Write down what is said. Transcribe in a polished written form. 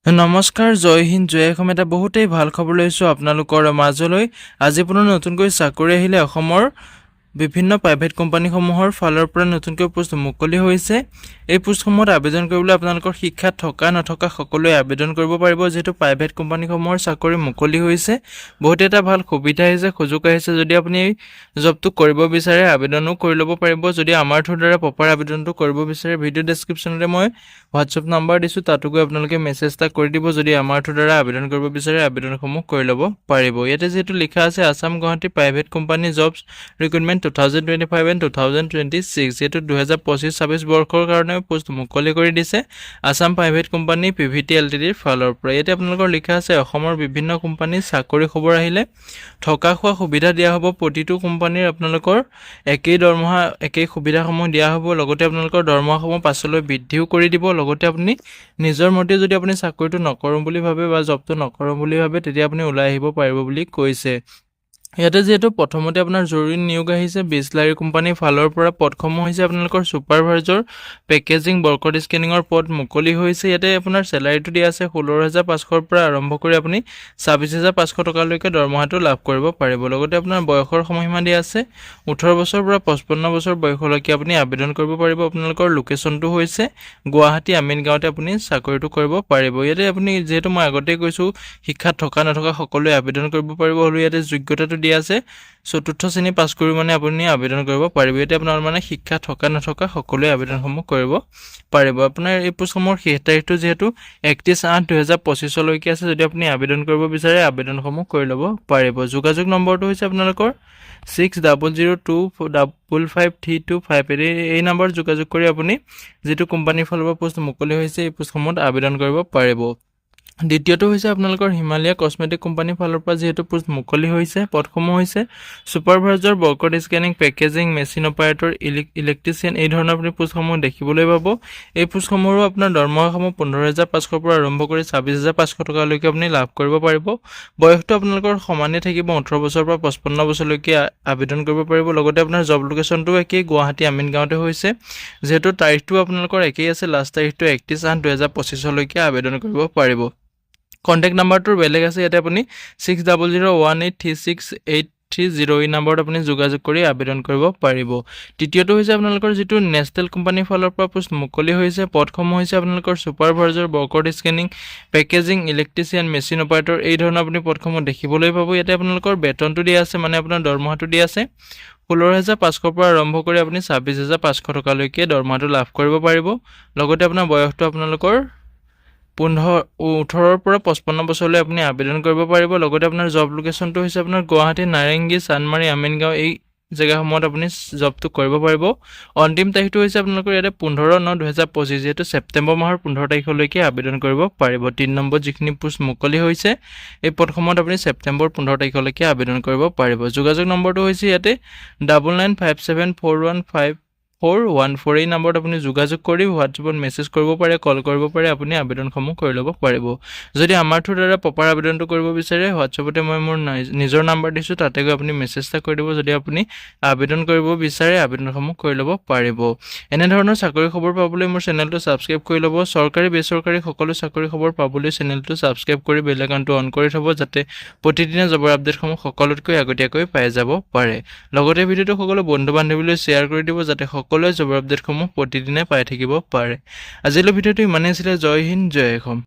নমস্কাৰ, জয় হিন্দ, জয় অসম। এটা বহুতেই ভাল খবৰ লৈছোঁ আপোনালোকৰ মাজলৈ। আজি পুনৰ নতুনকৈ চাকৰি আহিলে অসমৰ বিভিন্ন প্ৰাইভেট কোম্পানীসমূহৰ ফালৰ পৰা নতুনকৈ পোষ্ট মুকলি হৈছে। এই পোষ্টসমূহত আবেদন কৰিবলৈ আপোনালোকৰ শিক্ষা থকা নথকা সকলোৱে আবেদন কৰিব পাৰিব। যিহেতু প্ৰাইভেট কোম্পানীসমূহৰ চাকৰি মুকলি হৈছে, বহুতে এটা ভাল সুবিধা আহিছে, সুযোগ আহিছে। যদি আপুনি এই জবটো কৰিব বিচাৰে আবেদনো কৰি ল'ব পাৰিব। যদি আমাৰ দ্বাৰা প্ৰপাৰ আবেদনটো কৰিব বিচাৰে, ভিডিঅ' ডেছক্ৰিপশ্যনতে মই হোৱাটছএপ নাম্বাৰ দিছোঁ, তাতো গৈ আপোনালোকে মেছেজ এটা কৰি দিব। যদি আমাৰ দ্বাৰা আবেদন কৰিব বিচাৰে আবেদনসমূহ কৰি ল'ব পাৰিব। ইয়াতে যিহেতু লিখা আছে Assam Guwahati private company jobs recruitment 2025 and 2026, যিহেতু 2025-26 বৰ্ষৰ কাৰণে পোষ্ট মুকলি কৰি দিছে আছাম প্ৰাইভেট কোম্পানী PVT LTDৰ ফালৰ পৰা। ইয়াতে আপোনালোকৰ লিখা আছে অসমৰ বিভিন্ন কোম্পানীৰ চাকৰি খবৰ আহিলে থকা খোৱা সুবিধা দিয়া হ'ব। প্ৰতিটো কোম্পানীৰ আপোনালোকৰ একেই দৰমহা একেই সুবিধাসমূহ দিয়া হ'ব। লগতে আপোনালোকৰ দৰমহাসমূহ পাছলৈ বৃদ্ধিও কৰি দিব। লগতে আপুনি নিজৰ মতে যদি আপুনি চাকৰিটো নকৰোঁ বুলি ভাবে বা জবটো নকৰোঁ বুলি ভাবে, তেতিয়া আপুনি ওলাই আহিব পাৰিব বুলি কৈছে। ইয়াতে যিহেতু প্ৰথমতে আপোনাৰ জৰুৰী নিয়োগ আহিছে বিছলাৰী কোম্পানীৰ ফালৰ পৰা। পদসমূহ হৈছে আপোনালোকৰ ছুপাৰভাইজাৰ, পেকেজিং, বৰকড স্কেনিঙৰ পদ মুকলি হৈছে। ইয়াতে আপোনাৰ চেলাৰীটো দিয়া আছে 16,500ৰ পৰা আৰম্ভ কৰি আপুনি 26,500 টকালৈকে দৰমহাটো লাভ কৰিব পাৰিব। লগতে আপোনাৰ বয়সৰ সময়সীমা দিয়া আছে 18 বছৰৰ পৰা 55 বছৰ বয়সলৈকে আপুনি আবেদন কৰিব পাৰিব। আপোনালোকৰ লোকেশ্যনটো হৈছে গুৱাহাটী আমিন গাঁৱতে আপুনি চাকৰিটো কৰিব পাৰিব। ইয়াতে আপুনি যিহেতু মই আগতেই কৈছোঁ শিক্ষাত থকা নথকা সকলোৱে আবেদন কৰিব পাৰিব। হ'লেও ইয়াতে যোগ্যতাটো দিয়া আছে 4ৰ্থ শ্ৰেণী পাছ কৰি আপুনি আবেদন কৰিব পাৰিব। ইয়াতে আপোনাৰ শিক্ষা থকা নথকা সকলোৱে আবেদনসমূহ কৰিব পাৰিব। আপোনাৰ এই পোষ্টসমূহৰ শেষ তাৰিখটো যিহেতু 31/8/2025লৈকে আছে। যদি আপুনি আবেদন কৰিব বিচাৰে আবেদনসমূহ কৰি ল'ব পাৰিব। যোগাযোগ নম্বৰটো হৈছে আপোনালোকৰ 6002553258। এই নম্বৰত যোগাযোগ কৰি আপুনি যিটো কোম্পানীৰ ফালৰ পৰা পোষ্ট মুকলি হৈছে এই পোষ্টসমূহত আবেদন কৰিব পাৰিব। দ্বিতীয়টো হৈছে আপোনালোকৰ হিমালয়া কছমেটিক কোম্পানীৰ ফালৰ পৰা যিহেতু পোষ্ট মুকলি হৈছে। পদসমূহ হৈছে supervisor, barcode scanning, packaging, machine operator, electrician, এই ধৰণৰ আপুনি পোষ্টসমূহ দেখিবলৈ পাব। এই পোষ্টসমূহৰো আপোনাৰ দৰমহাসমূহ 15,500 পৰা আৰম্ভ কৰি 26,500 টকালৈকে আপুনি লাভ কৰিব পাৰিব। বয়সটো আপোনালোকৰ সমানেই থাকিব 18 বছৰৰ পৰা 55 বছৰলৈকে আবেদন কৰিব পাৰিব। লগতে আপোনাৰ জব লোকেশ্যনটোও একেই গুৱাহাটী আমিন গাঁৱতে হৈছে। যিহেতু তাৰিখটো আপোনালোকৰ একেই আছে, লাষ্ট তাৰিখটো 31/8/2025লৈকে আবেদন কৰিব পাৰিব। কণ্টেক্ট নাম্বাৰটোৰ বেলেগ আছে। ইয়াতে আপুনি 6001836830 এই নম্বৰত আপুনি যোগাযোগ কৰি আবেদন কৰিব পাৰিব। তৃতীয়টো হৈছে আপোনালোকৰ যিটো নেচনেল কোম্পানীৰ ফালৰ পৰা পোষ্ট মুকলি হৈছে। পদসমূহ হৈছে আপোনালোকৰ supervisor, barcode scanning, packaging, electrician, machine operator, এই ধৰণৰ আপুনি পদসমূহ দেখিবলৈ পাব। ইয়াতে আপোনালোকৰ বেতনটো দিয়া আছে, আপোনাৰ দৰমহাটো দিয়া আছে 16,500 পৰা আৰম্ভ কৰি আপুনি 26,500 টকালৈকে দৰমহাটো লাভ কৰিব পাৰিব। লগতে আপোনাৰ বয়সটো আপোনালোকৰ 18ৰ পৰা 55 বছৰলৈ আপুনি আবেদন কৰিব পাৰিব। লগতে আপোনাৰ জব লোকেশ্যনটো হৈছে আপোনাৰ গুৱাহাটী, নাৰেংগী, চানমাৰী, আমিনগাঁও, এই জেগাসমূহত আপুনি জবটো কৰিব পাৰিব। অন্তিম তাৰিখটো হৈছে আপোনালোকৰ ইয়াতে 15/9/2025, যিহেতু ছেপ্টেম্বৰ মাহৰ 15 তাৰিখলৈকে আবেদন কৰিব পাৰিব। 3 নম্বৰত যিখিনি পোষ্ট মুকলি হৈছে এই পদসমূহত আপুনি ছেপ্টেম্বৰ 15 তাৰিখলৈকে আবেদন কৰিব পাৰিব। যোগাযোগ নম্বৰটো হৈছে ইয়াতে 9957415414। এই নম্বৰত আপুনি যোগাযোগ কৰি হোৱাটছএপত মেছেজ কৰিব পাৰে, কল কৰিব পাৰে, আপুনি আবেদনসমূহ কৰি ল'ব পাৰিব। যদি আমাৰ দ্বাৰা প্ৰপাৰ আবেদনটো কৰিব বিচাৰে হোৱাটছএপতে মই মোৰ নিজৰ নাম্বাৰ দিছোঁ, তাতে গৈ আপুনি মেছেজ এটা কৰি দিব। যদি আপুনি আবেদন কৰিব বিচাৰে আবেদনসমূহ কৰি ল'ব পাৰিব। এনেধৰণৰ চাকৰি খবৰ পাবলৈ মোৰ চেনেলটো ছাবস্ক্ৰাইব কৰি ল'ব। চৰকাৰী বেচৰকাৰী সকলো চাকৰি খবৰ পাবলৈ চেনেলটো ছাবস্ক্ৰাইব কৰি বেল আইকনটো অন কৰি থ'ব, যাতে প্ৰতিদিনে জবৰ আপডেটসমূহ সকলোতকৈ আগতীয়াকৈ পাই যাব পাৰে। লগতে ভিডিঅ'টো সকলো বন্ধু বান্ধৱীলৈ শ্বেয়াৰ কৰি দিব, যাতে সকলোৱে জবৰ আপডেটসমূহ প্ৰতিদিনে পাই থাকিব পাৰে। আজিলৈ ভিডিঅ'টো ইমানেই আছিলে। জয় হিন্দ, জয় অসম।